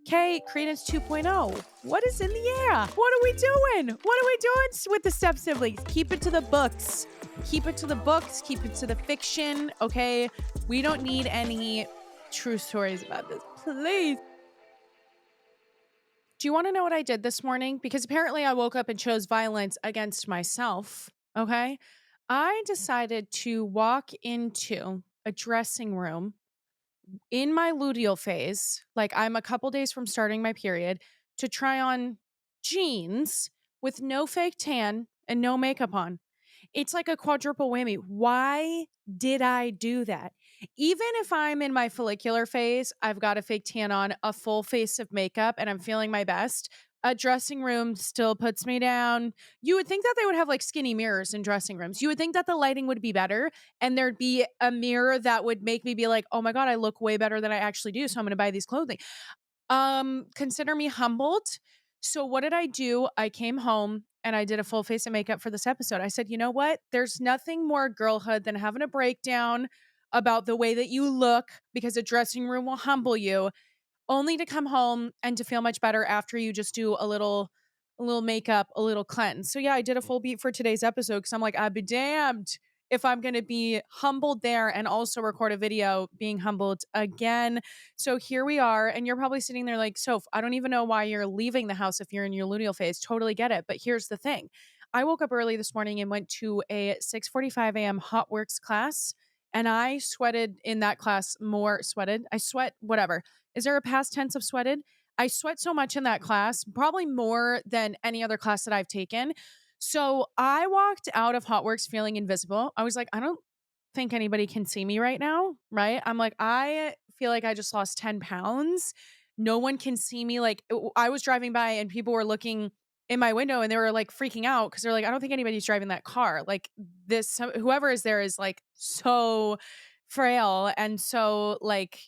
Okay, Credence 2.0. What is in the air? What are we doing? What are we doing with the step siblings? Keep it to the books. Keep it to the books. Keep it to the fiction. Okay, we don't need any true stories about this. Please. Do you want to know what I did this morning? Because apparently I woke up and chose violence against myself. Okay, I decided to walk into a dressing room in my luteal phase, like I'm a couple days from starting my period, to try on jeans with no fake tan and no makeup on. It's like a quadruple whammy. Why did I do that? Even if I'm in my follicular phase, I've got a fake tan on, a full face of makeup, and I'm feeling my best. A dressing room still puts me down. You would think that they would have like skinny mirrors in dressing rooms. You would think that the lighting would be better and there'd be a mirror that would make me be like, oh my God, I look way better than I actually do. So I'm going to buy these clothing. Consider me humbled. So what did I do? I came home and I did a full face of makeup for this episode. I said, you know what? There's nothing more girlhood than having a breakdown about the way that you look because a dressing room will humble you, only to come home and to feel much better after you just do a little makeup, a little cleanse. So yeah, I did a full beat for today's episode because I'm like, I'd be damned if I'm going to be humbled there and also record a video being humbled again. So here we are. And you're probably sitting there like, Soph, I don't even know why you're leaving the house if you're in your luteal phase. Totally get it. But here's the thing. I woke up early this morning and went to a 6:45 a.m. hot works class. And I sweated in that class more sweated. I sweat, whatever. Is there a past tense of sweated? I sweat so much in that class, probably more than any other class that I've taken. So I walked out of Hotworks feeling invisible. I was like, I don't think anybody can see me right now, right? I'm like, I feel like I just lost 10 pounds. No one can see me. Like, I was driving by and people were looking in my window and they were like freaking out because they're like, I don't think anybody's driving that car. Like, whoever is there is like so frail and so like,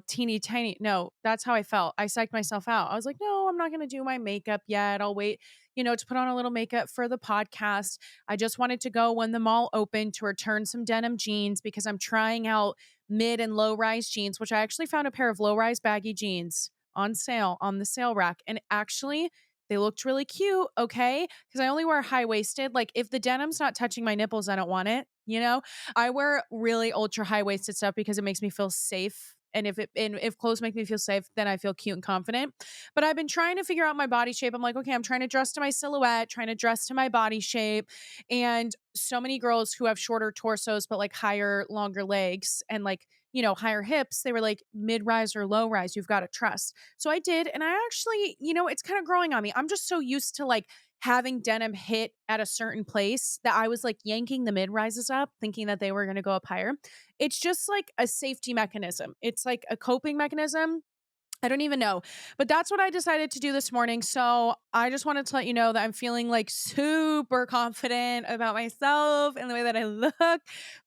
teeny tiny. No, that's how I felt. I psyched myself out. I was like, no, I'm not going to do my makeup yet. I'll wait, to put on a little makeup for the podcast. I just wanted to go when the mall opened to return some denim jeans because I'm trying out mid and low rise jeans, which I actually found a pair of low rise baggy jeans on sale on the sale rack. And actually, they looked really cute. Okay. Because I only wear high waisted. Like, if the denim's not touching my nipples, I don't want it. I wear really ultra high waisted stuff because it makes me feel safe. And if clothes make me feel safe, then I feel cute and confident. But I've been trying to figure out my body shape. I'm like, okay, I'm trying to dress to my silhouette, trying to dress to my body shape. And so many girls who have shorter torsos, but like higher, longer legs and like, higher hips, they were like mid rise or low rise. You've got to trust. So I did. And I actually, it's kind of growing on me. I'm just so used to like having denim hit at a certain place that I was like yanking the mid rises up, thinking that they were going to go up higher. It's just like a safety mechanism. It's like a coping mechanism. I don't even know, but that's what I decided to do this morning. So I just wanted to let you know that I'm feeling like super confident about myself and the way that I look,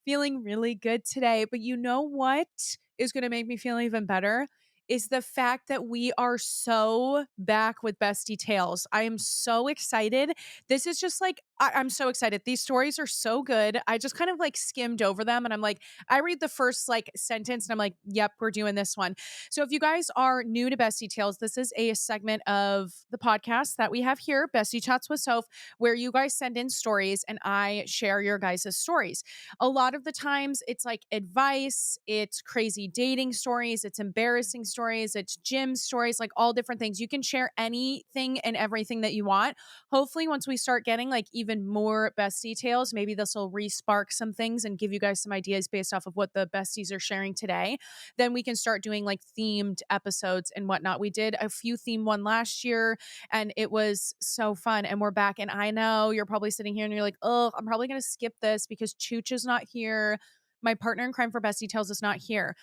feeling really good today. But you know what is going to make me feel even better? Is the fact that we are so back with Bestie Tales. I am so excited. This is just like, I'm so excited. These stories are so good. I just kind of like skimmed over them and I'm like, I read the first like sentence and I'm like, yep, we're doing this one. So if you guys are new to Bestie Tales, this is a segment of the podcast that we have here, Bestie Chats with Soph, where you guys send in stories and I share your guys' stories. A lot of the times it's like advice, it's crazy dating stories, it's embarrassing stories, it's gym stories, like all different things. You can share anything and everything that you want. Hopefully, once we start getting like even more Bestie Tales, maybe this will re-spark some things and give you guys some ideas based off of what the besties are sharing today. Then we can start doing like themed episodes and whatnot. We did a few theme one last year and it was so fun. And we're back. And I know you're probably sitting here and you're like, oh, I'm probably going to skip this because Chooch is not here. My partner in crime for Bestie Tales is not here.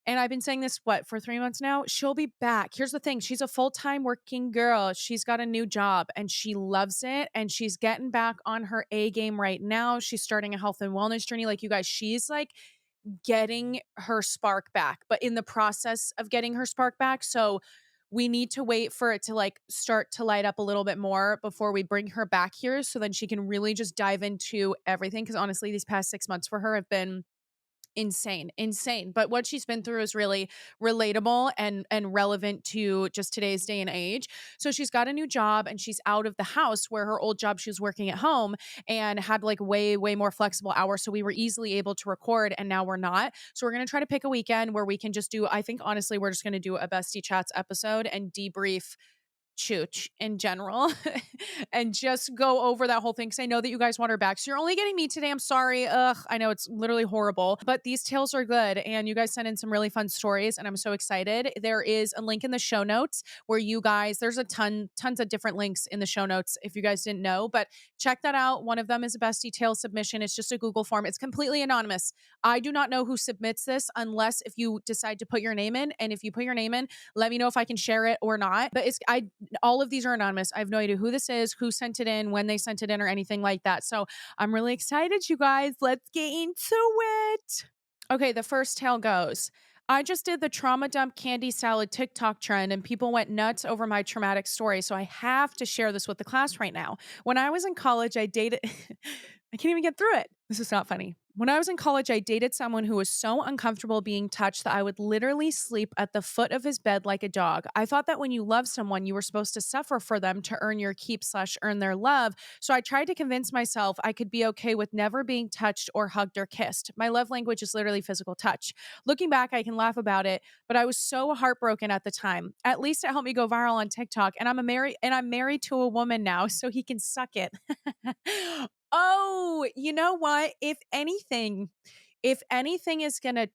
And I've been saying this, for 3 months now? She'll be back. Here's the thing. She's a full-time working girl. She's got a new job and she loves it. And she's getting back on her A game right now. She's starting a health and wellness journey. Like, you guys, she's like getting her spark back, but in the process of getting her spark back. So we need to wait for it to like start to light up a little bit more before we bring her back here. So then she can really just dive into everything. Cause honestly, these past 6 months for her have been insane. But what she's been through is really relatable and relevant to just today's day and age. So she's got a new job and she's out of the house, where her old job she was working at home and had like way more flexible hours. So we were easily able to record, and now we're not. So we're going to try to pick a weekend where we can just do, I think honestly, we're just going to do a Bestie Chats episode and debrief Chooch in general and just go over that whole thing, because I know that you guys want her back. So you're only getting me today. I'm sorry. Ugh, I know it's literally horrible, but these tales are good and you guys sent in some really fun stories and I'm so excited. There is a link in the show notes where you guys, there's a tons of different links in the show notes if you guys didn't know, but check that out. One of them is a Bestie Tale submission. It's just a Google form. It's completely anonymous. I do not know who submits this unless if you decide to put your name in, and if you put your name in, let me know if I can share it or not. But all of these are anonymous. I have no idea who this is, who sent it in, when they sent it in, or anything like that. So I'm really excited, you guys. Let's get into it. Okay, the first tale goes. I just did the trauma dump candy salad TikTok trend and people went nuts over my traumatic story. So I have to share this with the class right now. When I was in college, I dated, I can't even get through it. This is not funny. When I was in college, I dated someone who was so uncomfortable being touched that I would literally sleep at the foot of his bed like a dog. I thought that when you love someone, you were supposed to suffer for them to earn your keep / earn their love. So I tried to convince myself I could be okay with never being touched or hugged or kissed. My love language is literally physical touch. Looking back, I can laugh about it, but I was so heartbroken at the time. At least it helped me go viral on TikTok, and I'm married to a woman now, so he can suck it. Oh, you know what? If anything is going to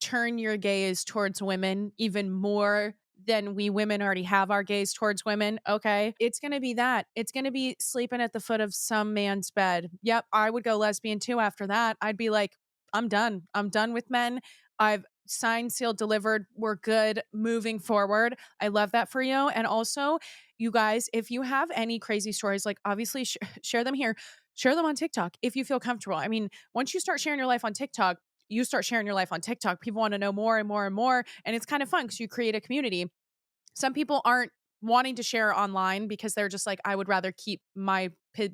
turn your gaze towards women even more than we women already have our gaze towards women, okay? It's going to be that. It's going to be sleeping at the foot of some man's bed. Yep, I would go lesbian too after that. I'd be like, I'm done. I'm done with men. I've signed, sealed, delivered. We're good moving forward. I love that for you. And also, you guys, if you have any crazy stories, like obviously share them here. Share them on TikTok if you feel comfortable. I mean, once you start sharing your life on TikTok, you start sharing your life on TikTok. People want to know more and more and more. And it's kind of fun because you create a community. Some people aren't wanting to share online because they're just like, I would rather keep my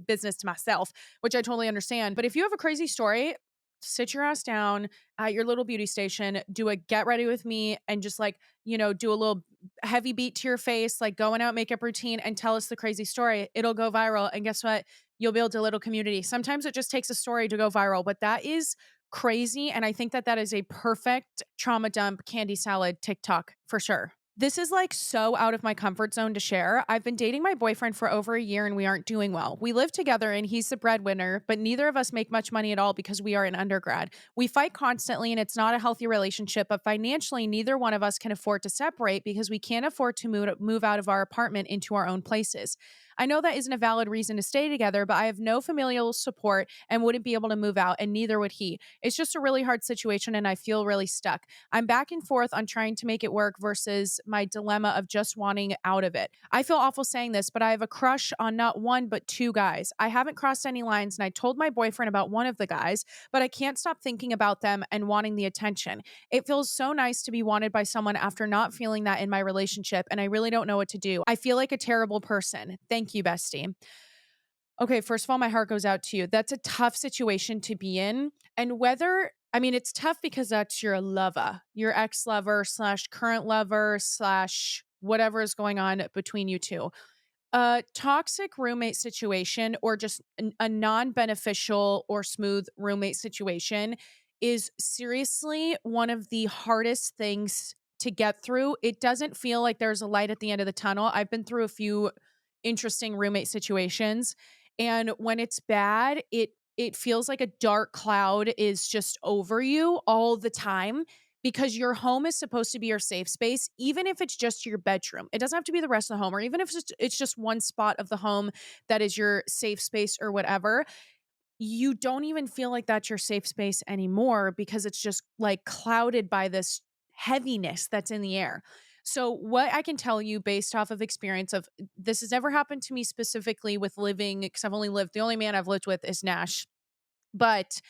business to myself, which I totally understand. But if you have a crazy story, sit your ass down at your little beauty station, do a get ready with me, and just like, do a little heavy beat to your face, like going out makeup routine, and tell us the crazy story. It'll go viral. And guess what? You'll build a little community. Sometimes it just takes a story to go viral, but that is crazy. And I think that is a perfect trauma dump candy salad TikTok for sure. This is like so out of my comfort zone to share. I've been dating my boyfriend for over a year and we aren't doing well. We live together and he's the breadwinner, but neither of us make much money at all because we are in undergrad. We fight constantly and it's not a healthy relationship, but financially, neither one of us can afford to separate because we can't afford to move out of our apartment into our own places. I know that isn't a valid reason to stay together, but I have no familial support and wouldn't be able to move out, and neither would he. It's just a really hard situation and I feel really stuck. I'm back and forth on trying to make it work versus my dilemma of just wanting out of it. I feel awful saying this, but I have a crush on not one, but two guys. I haven't crossed any lines and I told my boyfriend about one of the guys, but I can't stop thinking about them and wanting the attention. It feels so nice to be wanted by someone after not feeling that in my relationship, and I really don't know what to do. I feel like a terrible person. Thank you, bestie. Okay, first of all, my heart goes out to you. That's a tough situation to be in. And it's tough because that's your lover, your ex-lover / current lover / whatever is going on between you two. A toxic roommate situation, or just a non-beneficial or smooth roommate situation, is seriously one of the hardest things to get through. It doesn't feel like there's a light at the end of the tunnel. I've been through a few interesting roommate situations, and when it's bad, it feels like a dark cloud is just over you all the time, because your home is supposed to be your safe space, even if it's just your bedroom. It doesn't have to be the rest of the home, or even if it's just one spot of the home that is your safe space or whatever. You don't even feel like that's your safe space anymore because it's just like clouded by this heaviness that's in the air. So what I can tell you based off of experience of this has never happened to me specifically with living, because the only man I've lived with is Nash. But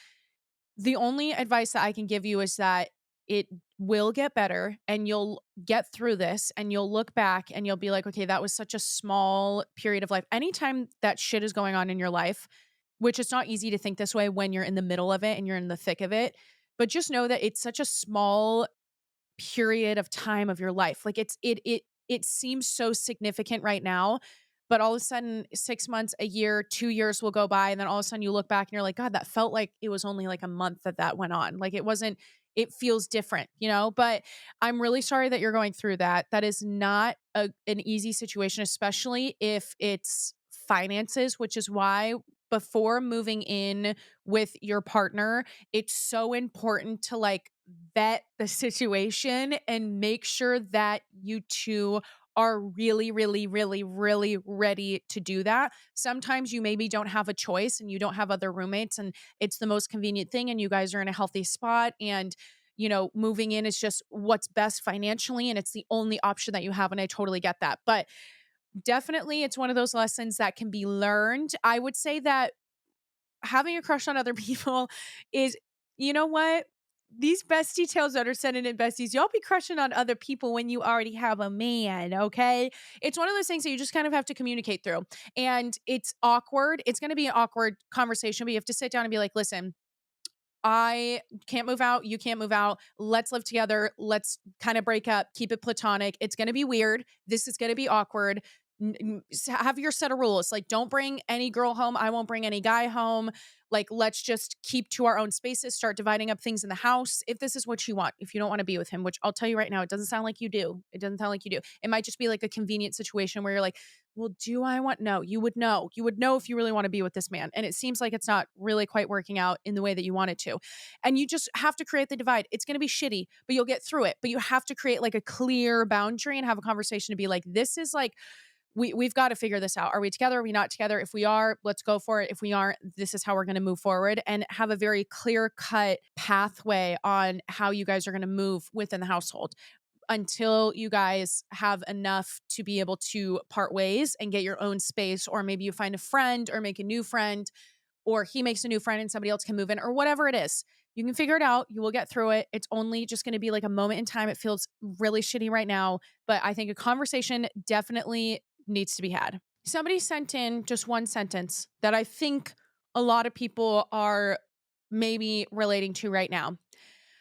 the only advice that I can give you is that it will get better and you'll get through this and you'll look back and you'll be like, okay, that was such a small period of life. Anytime that shit is going on in your life, which it's not easy to think this way when you're in the middle of it and you're in the thick of it, but just know that it's such a small period of time of your life. Like it seems so significant right now, but all of a sudden 6 months, a year, 2 years will go by and then all of a sudden you look back and you're like, God, that felt like it was only like a month that went on. Like it feels different, but I'm really sorry that you're going through that. That is not an easy situation, especially if it's finances, which is why before moving in with your partner, it's so important to like vet the situation and make sure that you two are really, really, really, really ready to do that. Sometimes you maybe don't have a choice and you don't have other roommates and it's the most convenient thing and you guys are in a healthy spot and moving in is just what's best financially and it's the only option that you have and I totally get that. But definitely it's one of those lessons that can be learned. I would say that having a crush on other people is, you know what? These bestie tales that are sending in besties, y'all be crushing on other people when you already have a man, okay? It's one of those things that you just kind of have to communicate through. And it's awkward. It's going to be an awkward conversation, but you have to sit down and be like, listen, I can't move out. You can't move out. Let's live together. Let's kind of break up. Keep it platonic. It's going to be weird. This is going to be awkward. Have your set of rules. Like, don't bring any girl home. I won't bring any guy home. Like, let's just keep to our own spaces, start dividing up things in the house. If this is what you want, if you don't want to be with him, which I'll tell you right now, it doesn't sound like you do. It doesn't sound like you do. It might just be like a convenient situation where you're like, well, do I want? No, you would know. You would know if you really want to be with this man. And it seems like it's not really quite working out in the way that you want it to. And you just have to create the divide. It's going to be shitty, but you'll get through it. But you have to create like a clear boundary and have a conversation to be like, this is like, we've got to figure this out. Are we together? Are we not together? If we are, let's go for it. If we aren't, this is how we're going to move forward and have a very clear cut pathway on how you guys are going to move within the household until you guys have enough to be able to part ways and get your own space. Or maybe you find a friend or make a new friend, or he makes a new friend and somebody else can move in, or whatever it is. You can figure it out. You will get through it. It's only just going to be like a moment in time. It feels really shitty right now, but I think a conversation definitely needs to be had. Somebody sent in just one sentence that I think a lot of people are maybe relating to right now.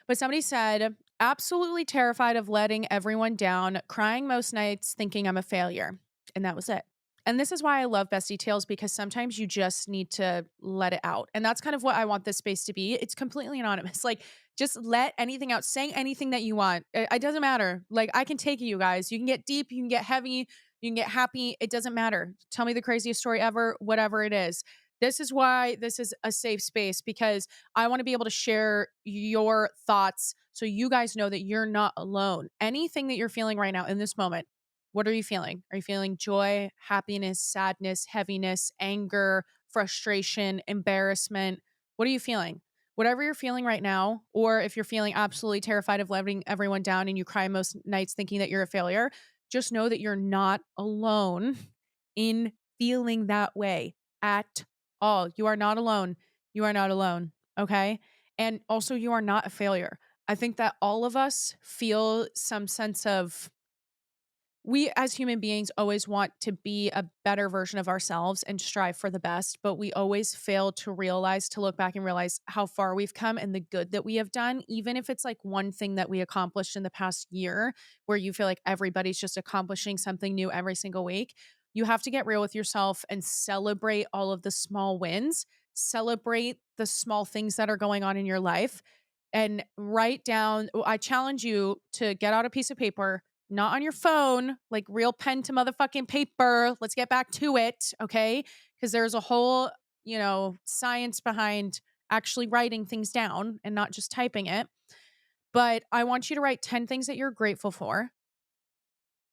But somebody said, absolutely terrified of letting everyone down, crying most nights, thinking I'm a failure. And that was it. And this is why I love Bestie Tales, because sometimes you just need to let it out. And that's kind of what I want this space to be. It's completely anonymous. Like, just let anything out. Say anything that you want. It doesn't matter. Like, I can take you guys. You can get deep. You can get heavy. You can get happy. It doesn't matter. Tell me the craziest story ever, whatever it is. This is why this is a safe space, because I want to be able to share your thoughts so you guys know that you're not alone. Anything that you're feeling right now in this moment, what are you feeling? Are you feeling joy, happiness, sadness, heaviness, anger, frustration, embarrassment? What are you feeling? Whatever you're feeling right now, or if you're feeling absolutely terrified of letting everyone down and you cry most nights thinking that you're a failure, just know that you're not alone in feeling that way at all. You are not alone. You are not alone. Okay. And also, you are not a failure. I think that all of us feel some sense of, we as human beings always want to be a better version of ourselves and strive for the best, but we always fail to realize, to look back and realize how far we've come and the good that we have done, even if it's like one thing that we accomplished in the past year, where you feel like everybody's just accomplishing something new every single week. You have to get real with yourself and celebrate all of the small wins, celebrate the small things that are going on in your life, and write down. I challenge you to get out a piece of paper, not on your phone, like real pen to motherfucking paper. Let's get back to it, okay? Because there's a whole, science behind actually writing things down and not just typing it. But I want you to write 10 things that you're grateful for.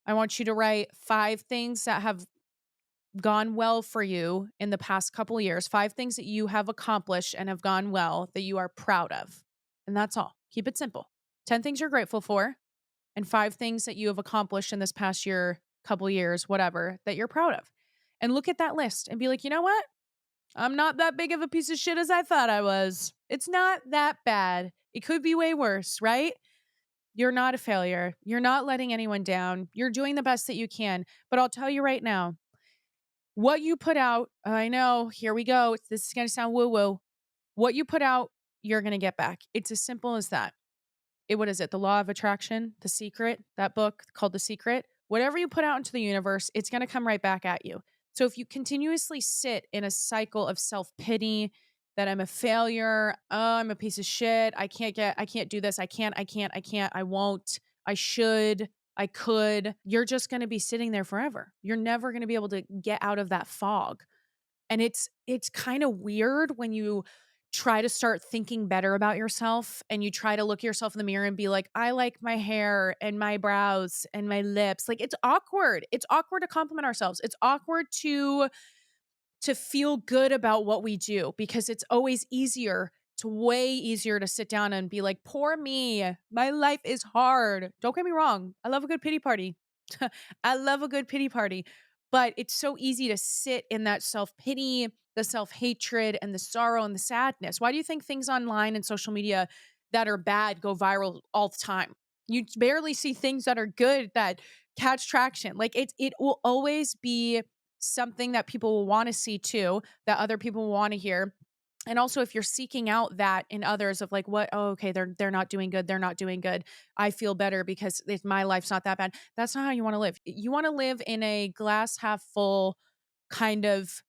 I want you to write 5 things that have gone well for you in the past couple years, 5 things that you have accomplished and have gone well that you are proud of. And that's all. Keep it simple. 10 things you're grateful for, and 5 things that you have accomplished in this past year, couple years, whatever, that you're proud of. And look at that list and be like, you know what? I'm not that big of a piece of shit as I thought I was. It's not that bad. It could be way worse, right? You're not a failure. You're not letting anyone down. You're doing the best that you can. But I'll tell you right now, what you put out, I know, here we go. This is going to sound woo-woo. What you put out you're going to get back. It's as simple as that. What is it? The law of attraction, The Secret, that book called The Secret. Whatever you put out into the universe, it's going to come right back at you. So if you continuously sit in a cycle of self-pity, that I'm a failure, oh, I'm a piece of shit, I can't do this, I can't, I won't, I should, I could, you're just going to be sitting there forever. You're never going to be able to get out of that fog. And it's kind of weird when you try to start thinking better about yourself and you try to look yourself in the mirror and be like, I like my hair and my brows and my lips. Like, it's awkward. It's awkward to compliment ourselves. It's awkward to feel good about what we do, because it's always easier. It's way easier to sit down and be like, poor me, my life is hard. Don't get me wrong. I love a good pity party. I love a good pity party. But it's so easy to sit in that self-pity, the self-hatred, and the sorrow and the sadness. Why do you think things online and social media that are bad go viral all the time? You barely see things that are good that catch traction. Like, it will always be something that people will want to see too, that other people will want to hear. And also, if you're seeking out that in others of like, what, oh, okay, they're not doing good, they're not doing good, I feel better because my life's not that bad. That's not how you want to live. You want to live in a glass half full kind of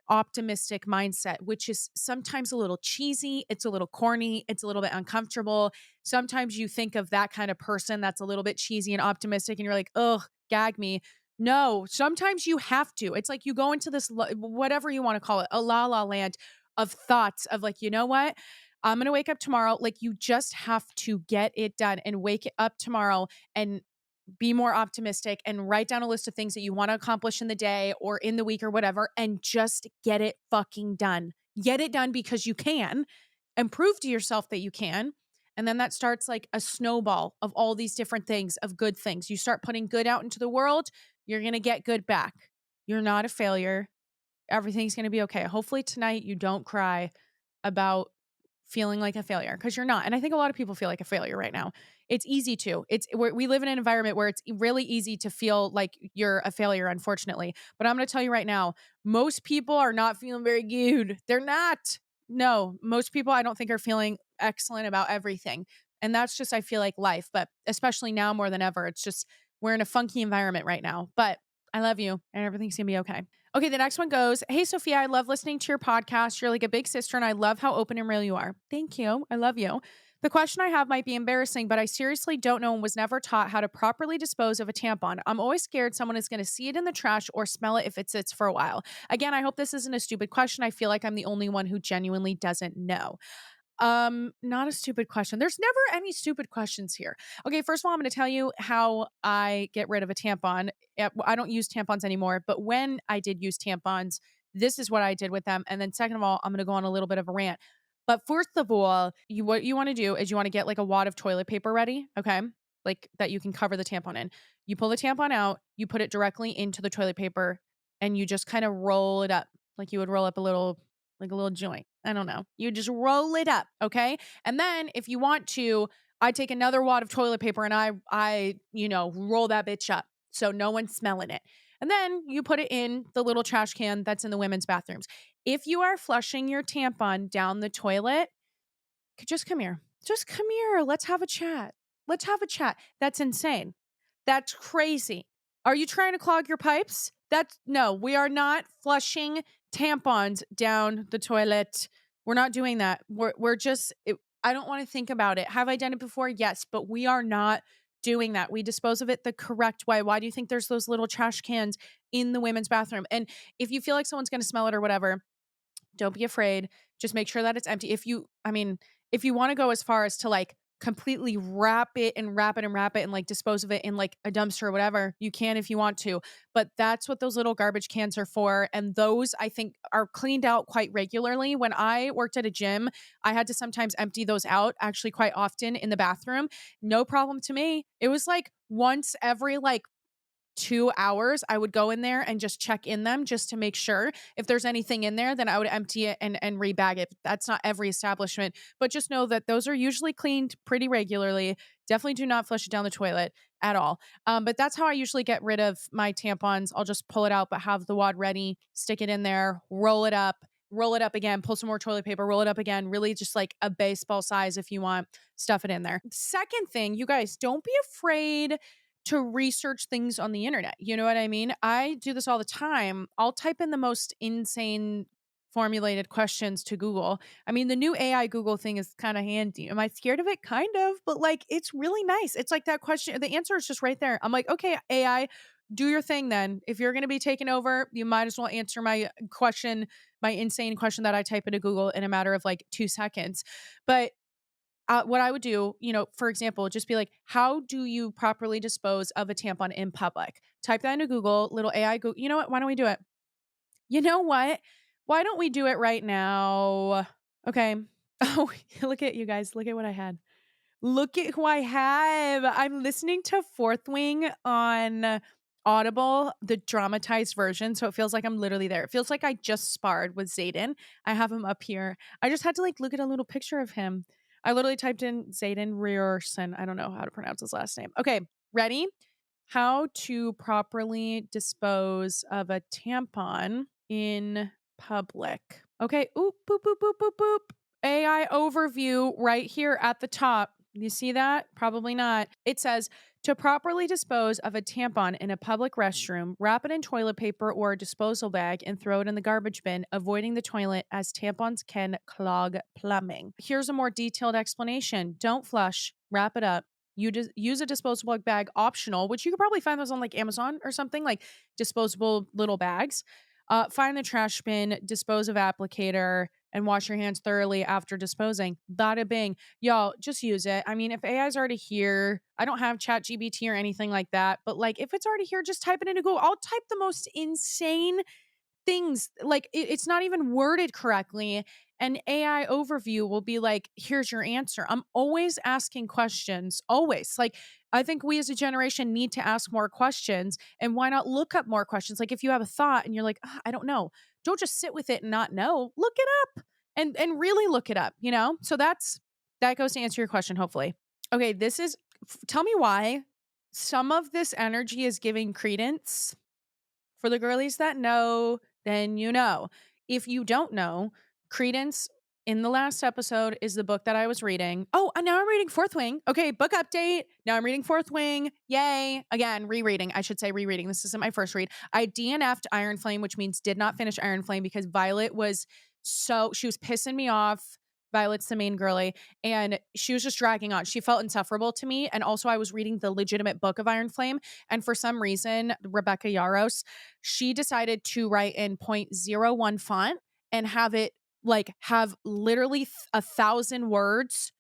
optimistic mindset, which is sometimes a little cheesy. It's a little corny. It's a little bit uncomfortable. Sometimes you think of that kind of person that's a little bit cheesy and optimistic, and you're like, ugh, gag me. No, sometimes you have to. It's like you go into this, whatever you want to call it, a la la land of thoughts of like, you know what? I'm going to wake up tomorrow. Like, you just have to get it done and wake up tomorrow and be more optimistic and write down a list of things that you want to accomplish in the day or in the week or whatever, and just get it fucking done. Get it done because you can, and prove to yourself that you can. And then that starts like a snowball of all these different things, of good things. You start putting good out into the world, you're going to get good back. You're not a failure. Everything's going to be okay. Hopefully tonight you don't cry about feeling like a failure, because you're not. And I think a lot of people feel like a failure right now. It's easy to. We live in an environment where it's really easy to feel like you're a failure, unfortunately. But I'm going to tell you right now, most people are not feeling very good. They're not. No, most people I don't think are feeling excellent about everything. And that's just, I feel like, life. But especially now more than ever, it's just, we're in a funky environment right now. But I love you and everything's going to be okay. Okay, the next one goes, hey, Sophia, I love listening to your podcast. You're like a big sister, and I love how open and real you are. Thank you. I love you. The question I have might be embarrassing, but I seriously don't know and was never taught how to properly dispose of a tampon. I'm always scared someone is going to see it in the trash or smell it if it sits for a while. Again, I hope this isn't a stupid question. I feel like I'm the only one who genuinely doesn't know. Not a stupid question. There's never any stupid questions here. Okay, first of all, I'm going to tell you how I get rid of a tampon. I don't use tampons anymore, but when I did use tampons, this is what I did with them. And then second of all, I'm going to go on a little bit of a rant. But first of all, what you want to do is you want to get like a wad of toilet paper ready, okay? Like that you can cover the tampon in. You pull the tampon out, you put it directly into the toilet paper, and you just kind of roll it up like you would roll up like a little joint. I don't know. You just roll it up, okay? And then if you want to, I take another wad of toilet paper and I roll that bitch up so no one's smelling it. And then you put it in the little trash can that's in the women's bathrooms. If you are flushing your tampon down the toilet, just come here. Just come here. Let's have a chat. Let's have a chat. That's insane. That's crazy. Are you trying to clog your pipes? No, we are not flushing tampons down the toilet. We're not doing that. We're just, I don't want to think about it. Have I done it before? Yes, but we are not doing that. We dispose of it the correct way. Why do you think there's those little trash cans in the women's bathroom? And if you feel like someone's going to smell it or whatever, don't be afraid. Just make sure that it's empty. If you want to go as far as to like completely wrap it and like dispose of it in like a dumpster or whatever, you can if you want to. But that's what those little garbage cans are for. And those, I think, are cleaned out quite regularly. When I worked at a gym, I had to sometimes empty those out actually quite often in the bathroom. No problem to me. It was like once every like 2 hours, I would go in there and just check in them just to make sure. If there's anything in there, then I would empty it and rebag it. That's not every establishment, but just know that those are usually cleaned pretty regularly. Definitely do not flush it down the toilet at all. But that's how I usually get rid of my tampons. I'll just pull it out, but have the wad ready, stick it in there, roll it up, roll it up again, pull some more toilet paper, roll it up again, really just like a baseball size if you want, stuff it in there. Second thing, you guys, don't be afraid to research things on the internet. You know what I mean? I do this all the time. I'll type in the most insane formulated questions to Google. I mean, the new AI Google thing is kind of handy. Am I scared of it? Kind of, but like it's really nice. It's like that question, the answer is just right there. I'm like, okay, AI, do your thing then. If you're going to be taken over, you might as well answer my question, my insane question that I type into Google in a matter of like 2 seconds. But what I would do, for example, just be like, how do you properly dispose of a tampon in public? Type that into Google, little AI Google. You know what? Why don't we do it? You know what? Why don't we do it right now? Okay. Oh, look at you guys. Look at what I had. Look at who I have. I'm listening to Fourth Wing on Audible, the dramatized version. So it feels like I'm literally there. It feels like I just sparred with Zayden. I have him up here. I just had to like look at a little picture of him. I literally typed in Zayden Rierson. I don't know how to pronounce his last name. Okay, ready? How to properly dispose of a tampon in public. Okay, oop, boop, boop, boop, boop, boop. AI overview right here at the top. You see that? Probably not. It says to properly dispose of a tampon in a public restroom, wrap it in toilet paper or a disposal bag and throw it in the garbage bin, avoiding the toilet as tampons can clog plumbing. Here's a more detailed explanation. Don't flush, wrap it up. You use a disposable bag optional, which you could probably find those on like Amazon or something, like disposable little bags. Find the trash bin, dispose of applicator, and wash your hands thoroughly after disposing. Bada bing. Y'all, just use it. I mean, if AI is already here, I don't have ChatGPT or anything like that, but like if it's already here, just type it into Google. I'll type the most insane things, like it's not even worded correctly. An AI overview will be like, here's your answer. I'm always asking questions, always. Like, I think we as a generation need to ask more questions. And why not look up more questions? Like, if you have a thought and you're like, I don't know, don't just sit with it and not know. Look it up and really look it up, So that goes to answer your question, hopefully. Okay, tell me why some of this energy is giving credence. For the girlies that know, then you know. If you don't know, Credence in the last episode is the book that I was reading. Oh, and now I'm reading Fourth Wing. Okay, book update. Now I'm reading Fourth Wing. Yay. Again, rereading. I should say rereading. This isn't my first read. I DNF'd Iron Flame, which means did not finish Iron Flame because Violet was she was pissing me off. Violet's the main girly, and she was just dragging on. She felt insufferable to me. And also, I was reading the legitimate book of Iron Flame. And for some reason, Rebecca Yaros, she decided to write in .01 font and have it like have literally 1,000 words,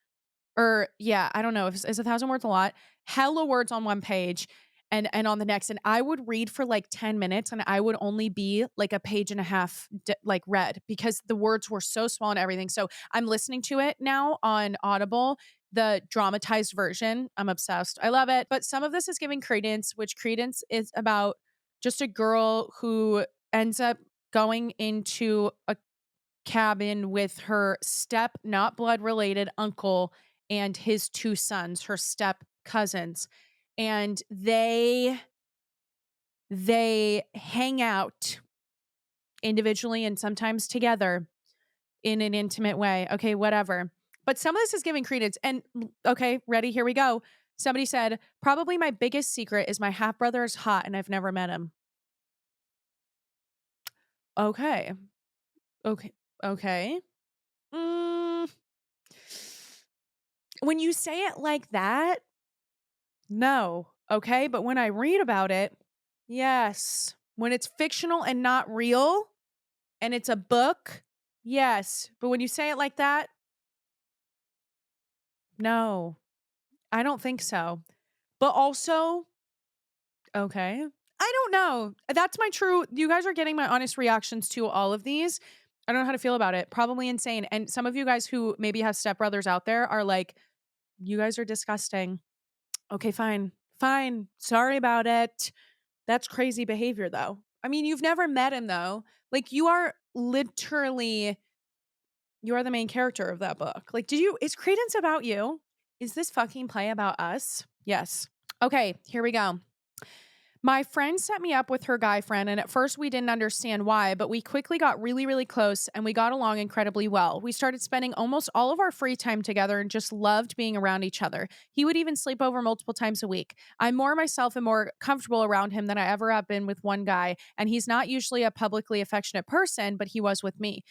or yeah, I don't know, is 1,000 words a lot? Hella words on one page and on the next. And I would read for like 10 minutes and I would only be like a page and a half like read because the words were so small and everything. So I'm listening to it now on Audible, the dramatized version. I'm obsessed. I love it. But some of this is giving Credence, which Credence is about just a girl who ends up going into a cabin with her not blood related uncle and his 2 sons, her step cousins. And they hang out individually and sometimes together in an intimate way. Okay, whatever. But some of this is giving credence. And okay, ready? Here we go. Somebody said, probably my biggest secret is my half brother is hot and I've never met him. Okay. Okay. Okay. When you say it like that, no. Okay. But when I read about it, yes. When it's fictional and not real and it's a book, yes. But when you say it like that, no, I don't think so. But also, okay. I don't know. That's my true, you guys are getting my honest reactions to all of these. I don't know how to feel about it. Probably insane. And some of you guys who maybe have stepbrothers out there are like, you guys are disgusting. Okay, fine. Fine. Sorry about it. That's crazy behavior though. I mean, you've never met him though. Like you are the main character of that book. Like, is Credence about you? Is this fucking play about us? Yes. Okay, here we go. My friend set me up with her guy friend, and at first we didn't understand why, but we quickly got really, really close and we got along incredibly well. We started spending almost all of our free time together and just loved being around each other. He would even sleep over multiple times a week. I'm more myself and more comfortable around him than I ever have been with one guy, and he's not usually a publicly affectionate person, but he was with me.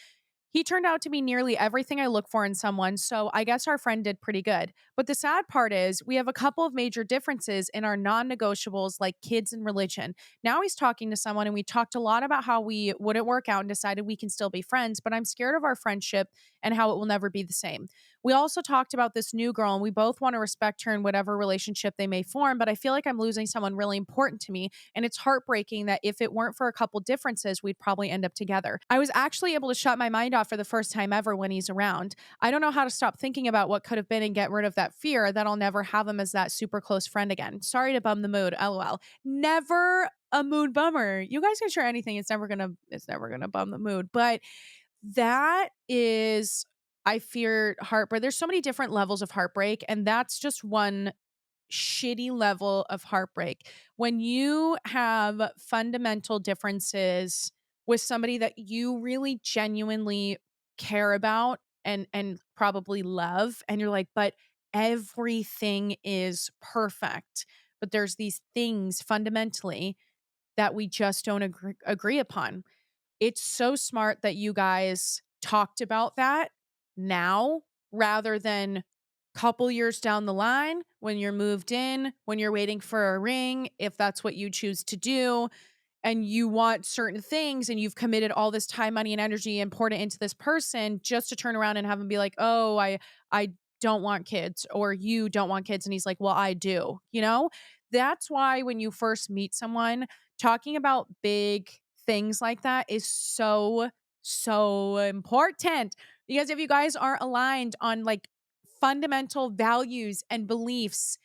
He turned out to be nearly everything I look for in someone, so I guess our friend did pretty good. But the sad part is, we have a couple of major differences in our non negotiables, like kids and religion. Now he's talking to someone, and we talked a lot about how we wouldn't work out and decided we can still be friends, but I'm scared of our friendship and how it will never be the same. We also talked about this new girl, and we both want to respect her in whatever relationship they may form, but I feel like I'm losing someone really important to me, and it's heartbreaking that if it weren't for a couple differences, we'd probably end up together. I was actually able to shut my mind off for the first time ever when he's around. I don't know how to stop thinking about what could have been and get rid of that fear that I'll never have him as that super close friend again. Sorry to bum the mood. LOL. Never a mood bummer. You guys can share anything. It's never gonna bum the mood. But that is, I fear heartbreak. There's so many different levels of heartbreak, and that's just one shitty level of heartbreak. When you have fundamental differences with somebody that you really genuinely care about and probably love, and you're like, but everything is perfect. But there's these things fundamentally that we just don't agree upon. It's so smart that you guys talked about that now rather than couple years down the line when you're moved in, when you're waiting for a ring, if that's what you choose to do, and you want certain things and you've committed all this time, money, and energy and poured it into this person just to turn around and have him be like, "Oh, I don't want kids," or "You don't want kids." And he's like, "Well, I do." You know? That's why when you first meet someone, talking about big things like that is so so important, because if you guys aren't aligned on like fundamental values and beliefs,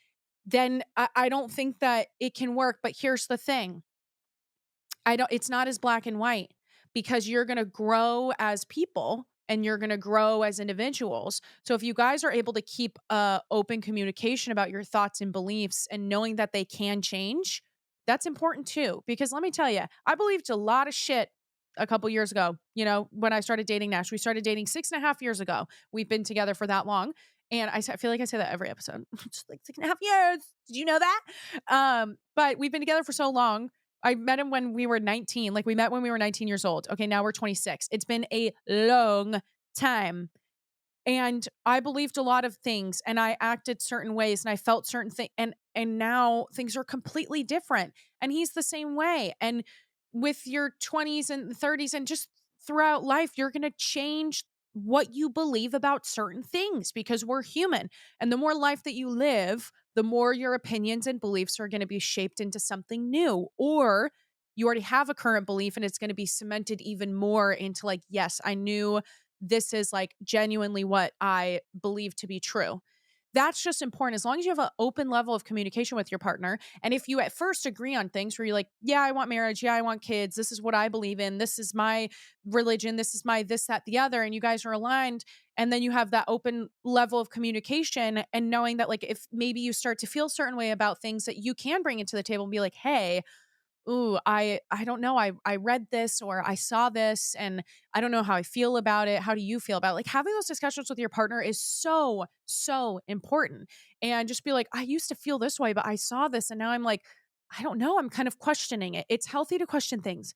then I don't think that it can work. But here's the thing, I don't it's not as black and white, because you're going to grow as people and you're going to grow as individuals. So if you guys are able to keep open communication about your thoughts and beliefs and knowing that they can change, that's important too. Because let me tell you, I believed a lot of shit a couple years ago. You know, when I started dating Nash, we started dating 6.5 years ago. We've been together for that long. And I feel like I say that every episode. Just like 6.5 years. Did you know that? But we've been together for so long. I met him when we were 19. Like, we met when we were 19 years old. Okay, now we're 26. It's been a long time. And I believed a lot of things and I acted certain ways and I felt certain things, and now things are completely different. And he's the same way. And with your 20s and 30s and just throughout life, you're going to change what you believe about certain things because we're human. And the more life that you live, the more your opinions and beliefs are going to be shaped into something new, or you already have a current belief and it's going to be cemented even more into like, yes, I knew this is like genuinely what I believe to be true. That's just important as long as you have an open level of communication with your partner. And if you at first agree on things where you're like, yeah, I want marriage. Yeah, I want kids. This is what I believe in. This is my religion. This is my this, that, the other. And you guys are aligned. And then you have that open level of communication and knowing that, like, if maybe you start to feel a certain way about things, that you can bring it to the table and be like, hey, ooh, I don't know. I read this or I saw this and I don't know how I feel about it. How do you feel about it? Like, having those discussions with your partner is so, so important. And just be like, I used to feel this way, but I saw this and now I'm like, I don't know. I'm kind of questioning it. It's healthy to question things.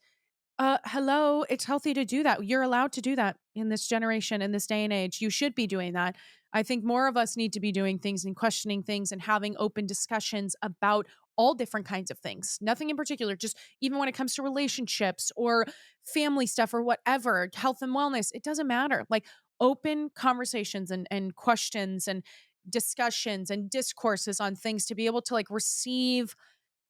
Hello, it's healthy to do that. You're allowed to do that in this generation, in this day and age. You should be doing that. I think more of us need to be doing things and questioning things and having open discussions about all different kinds of things. Nothing in particular, just even when it comes to relationships or family stuff or whatever, health and wellness, it doesn't matter. Like, open conversations and questions and discussions and discourses on things to be able to like receive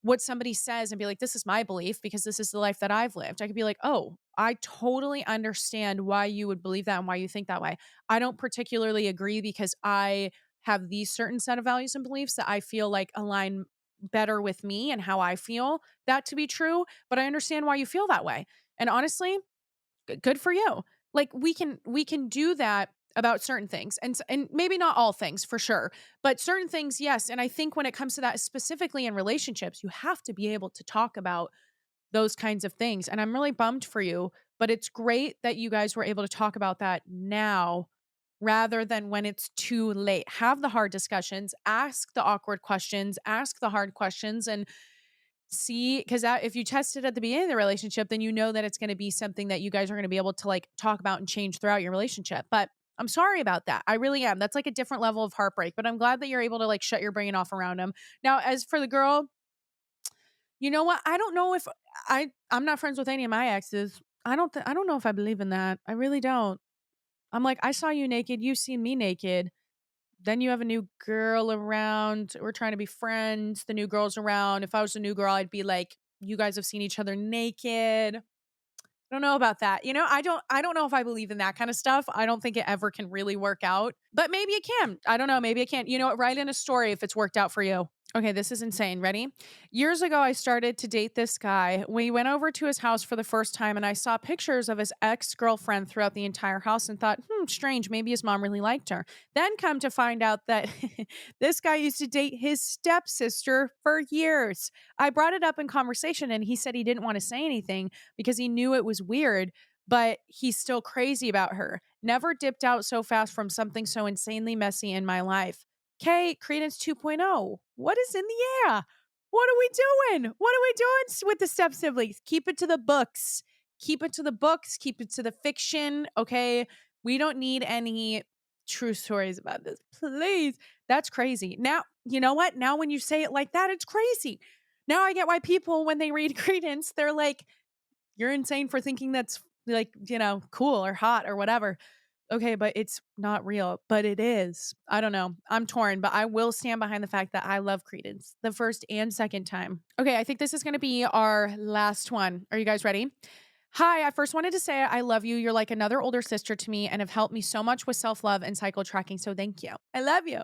what somebody says and be like, this is my belief because this is the life that I've lived. I could be like, oh, I totally understand why you would believe that and why you think that way. I don't particularly agree because I have these certain set of values and beliefs that I feel like align better with me and how I feel that to be true. But I understand why you feel that way. And honestly, good for you. Like, we can do that about certain things, and maybe not all things for sure, but certain things, yes. And I think when it comes to that, specifically in relationships, you have to be able to talk about those kinds of things. And I'm really bummed for you, but it's great that you guys were able to talk about that now rather than when it's too late. Have the hard discussions, ask the awkward questions, ask the hard questions, and see, because if you test it at the beginning of the relationship, then you know that it's going to be something that you guys are going to be able to like talk about and change throughout your relationship. But I'm sorry about that. I really am. That's like a different level of heartbreak, but I'm glad that you're able to like shut your brain off around him. Now, as for the girl, you know what? I don't know if I'm not friends with any of my exes. I don't know if I believe in that. I really don't. I'm like, I saw you naked, you seen me naked. Then you have a new girl around. We're trying to be friends. The new girl's around. If I was a new girl, I'd be like, you guys have seen each other naked. I don't know about that. You know, I don't know if I believe in that kind of stuff. I don't think it ever can really work out. But maybe it can. I don't know. Maybe it can. You know, write in a story if it's worked out for you. Okay, this is insane. Ready? Years ago, I started to date this guy. We went over to his house for the first time, and I saw pictures of his ex girlfriend throughout the entire house and thought, strange, maybe his mom really liked her. Then come to find out that this guy used to date his stepsister for years. I brought it up in conversation, and he said he didn't want to say anything because he knew it was weird, but he's still crazy about her. Never dipped out so fast from something so insanely messy in my life. Okay, Credence 2.0. What is in the air? What are we doing? What are we doing with the step siblings? Keep it to the books. Keep it to the books. Keep it to the fiction. Okay. We don't need any true stories about this. Please. That's crazy. Now, you know what? Now, when you say it like that, it's crazy. Now I get why people, when they read Credence, they're like, you're insane for thinking that's like, cool or hot or whatever. Okay, but it's not real, but it is. I don't know. I'm torn, but I will stand behind the fact that I love Credence the first and second time. Okay, I think this is going to be our last one. Are you guys ready? Hi, I first wanted to say I love you. You're like another older sister to me and have helped me so much with self love and cycle tracking. So thank you. I love you.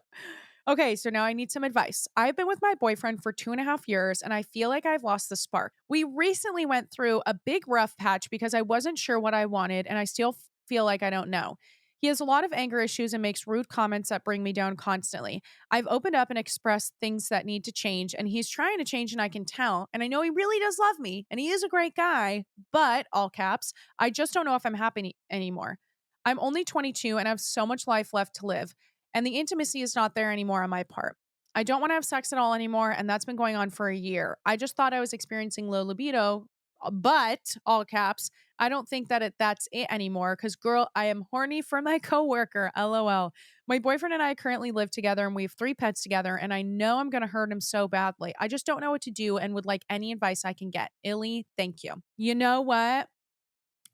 Okay, so now I need some advice. I've been with my boyfriend for 2.5 years and I feel like I've lost the spark. We recently went through a big rough patch because I wasn't sure what I wanted and I still feel like I don't know. He has a lot of anger issues and makes rude comments that bring me down constantly. I've opened up and expressed things that need to change, and he's trying to change, and I can tell. And I know he really does love me, and he is a great guy, but, all caps, I just don't know if I'm happy anymore. I'm only 22 and I have so much life left to live and the intimacy is not there anymore on my part. I don't want to have sex at all anymore, and that's been going on for a year. I just thought I was experiencing low libido, but all caps, I don't think that that's it anymore because girl, I am horny for my coworker. LOL. My boyfriend and I currently live together and we have 3 pets together, and I know I'm going to hurt him so badly. I just don't know what to do and would like any advice I can get. Illy, thank you. You know what?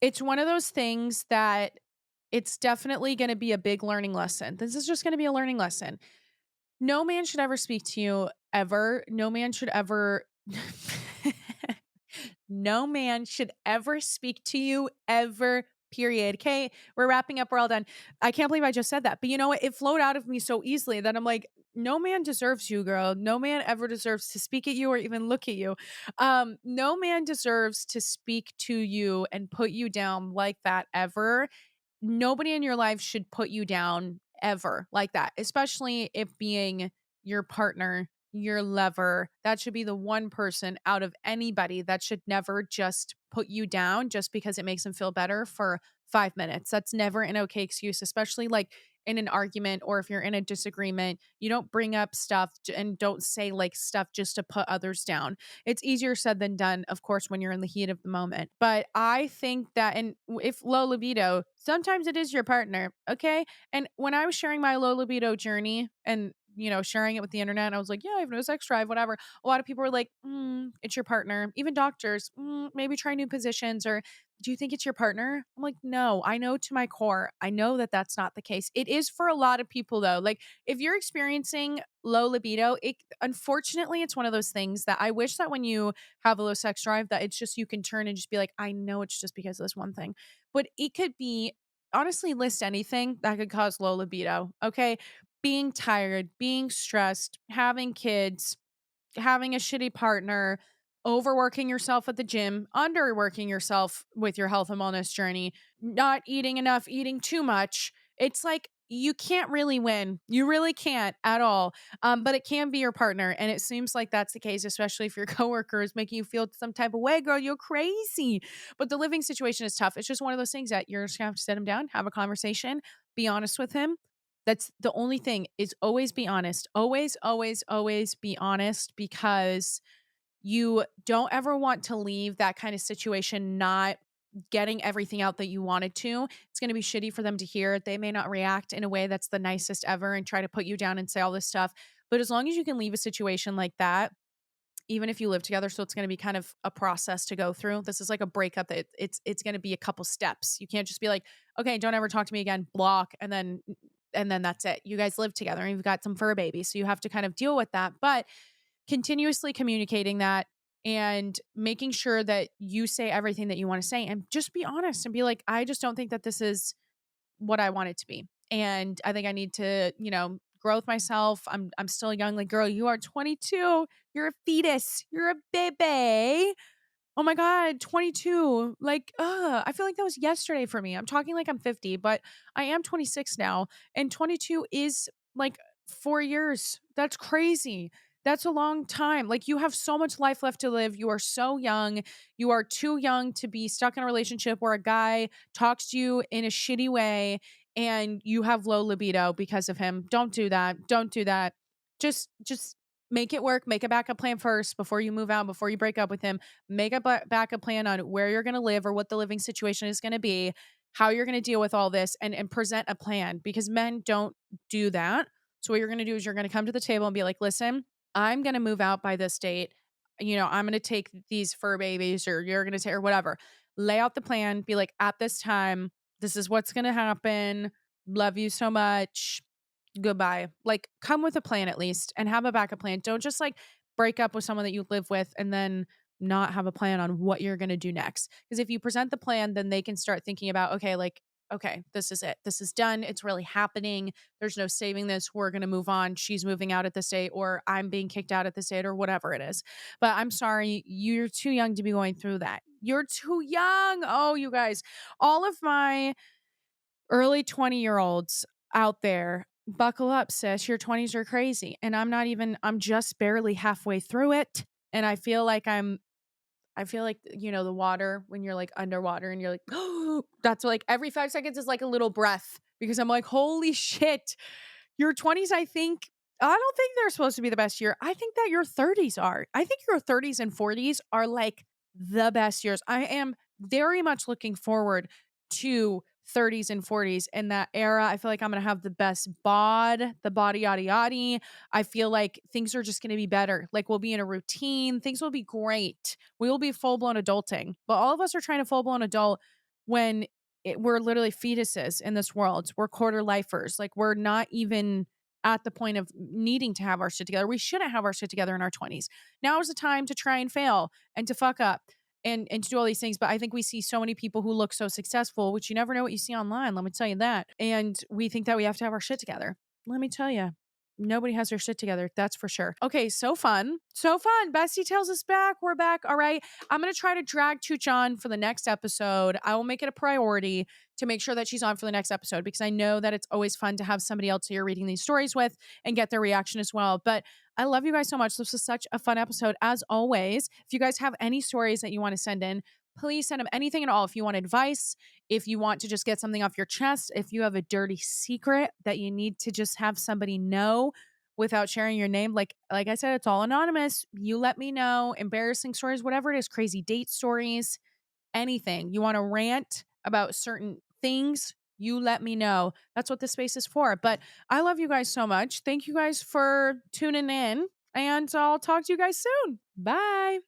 It's one of those things that it's definitely going to be a big learning lesson. This is just going to be a learning lesson. No man should ever speak to you ever. No man should ever no man should ever speak to you ever. Period. Okay, we're wrapping up. We're all done. I can't believe I just said that. But you know what? It flowed out of me so easily that I'm like, no man deserves you, girl. No man ever deserves to speak at you or even look at you. No man deserves to speak to you and put you down like that ever. Nobody in your life should put you down ever like that, especially if being your partner, your lover, that should be the one person out of anybody that should never just put you down just because it makes them feel better for 5 minutes. That's never an okay excuse, especially like in an argument or if you're in a disagreement. You don't bring up stuff and don't say like stuff just to put others down. It's easier said than done, of course, when you're in the heat of the moment. But I think that, and if low libido, sometimes it is your partner, okay? And when I was sharing my low libido journey and sharing it with the internet, I was like, yeah, I have no sex drive, whatever. A lot of people were like, it's your partner. Even doctors, maybe try new positions, or do you think it's your partner? I'm like, no, I know to my core. I know that that's not the case. It is for a lot of people though. Like if you're experiencing low libido, unfortunately, it's one of those things that I wish that when you have a low sex drive, that it's just, you can turn and just be like, I know it's just because of this one thing, but it could be, honestly, list anything that could cause low libido. Okay. Being tired, being stressed, having kids, having a shitty partner, overworking yourself at the gym, underworking yourself with your health and wellness journey, not eating enough, eating too much. It's like you can't really win. You really can't at all. But it can be your partner. And it seems like that's the case, especially if your coworker is making you feel some type of way, girl, you're crazy. But the living situation is tough. It's just one of those things that you're just gonna have to sit him down, have a conversation, be honest with him. That's the only thing is always be honest. Always, always, always be honest because you don't ever want to leave that kind of situation not getting everything out that you wanted to. It's going to be shitty for them to hear. They may not react in a way that's the nicest ever and try to put you down and say all this stuff. But as long as you can leave a situation like that, even if you live together, so it's going to be kind of a process to go through. This is like a breakup that it's going to be a couple steps. You can't just be like, okay, don't ever talk to me again, block, and then that's it. You guys live together and you've got some fur babies, so you have to kind of deal with that. But continuously communicating that and making sure that you say everything that you want to say and just be honest and be like, I just don't think that this is what I want it to be. And I think I need to, grow with myself. I'm still young. Like, girl, you are 22. You're a fetus. You're a baby. Oh my God, 22. Like, I feel like that was yesterday for me. I'm talking like I'm 50, but I am 26 now. And 22 is like 4 years. That's crazy. That's a long time. Like, you have so much life left to live. You are so young. You are too young to be stuck in a relationship where a guy talks to you in a shitty way and you have low libido because of him. Don't do that. Don't do that. Just make it work. Make a backup plan first before you move out, before you break up with him. Make a backup plan on where you're going to live or what the living situation is going to be, how you're going to deal with all this, and present a plan because men don't do that. So what you're going to do is you're going to come to the table and be like, listen, I'm going to move out by this date. I'm going to take these fur babies or you're going to take or whatever. Lay out the plan. Be like, at this time, this is what's going to happen. Love you so much. Goodbye. Like, come with a plan at least and have a backup plan. Don't just like break up with someone that you live with and then not have a plan on what you're going to do next. Because if you present the plan, then they can start thinking about, okay, like, okay, this is it. This is done. It's really happening. There's no saving this. We're going to move on. She's moving out at this date, or I'm being kicked out at this date, or whatever it is. But I'm sorry, you're too young to be going through that. You're too young. Oh, you guys, all of my early 20-year-olds out there, buckle up, sis. Your 20s are crazy. And I'm just barely halfway through it. And I feel like, the water when you're like underwater and you're like, oh, that's like every 5 seconds is like a little breath because I'm like, holy shit. Your 20s, I don't think they're supposed to be the best year. I think that your 30s are. I think your 30s and 40s are like the best years. I am very much looking forward to 30s and 40s and that era. I feel like I'm going to have the best the body yada yada. I feel like things are just going to be better. Like, we'll be in a routine. Things will be great. We will be full blown adulting. But all of us are trying to full blown adult when we're literally fetuses in this world. We're quarter lifers. Like, we're not even at the point of needing to have our shit together. We shouldn't have our shit together in our 20s. Now is the time to try and fail and to fuck up and to do all these things. But I think we see so many people who look so successful, which you never know what you see online. Let me tell you that. And we think that we have to have our shit together. Let me tell you, nobody has their shit together. That's for sure. Okay, so fun. So fun. Bestie Tales is back. We're back. All right. I'm going to try to drag Chooch on for the next episode. I will make it a priority to make sure that she's on for the next episode because I know that it's always fun to have somebody else that you're reading these stories with and get their reaction as well. But I love you guys so much. This was such a fun episode. As always, if you guys have any stories that you want to send in, please send them anything at all. If you want advice, if you want to just get something off your chest, if you have a dirty secret that you need to just have somebody know without sharing your name, like I said, it's all anonymous. You let me know. Embarrassing stories, whatever it is, crazy date stories, anything. You want to rant about certain things, you let me know. That's what this space is for. But I love you guys so much. Thank you guys for tuning in, and I'll talk to you guys soon. Bye.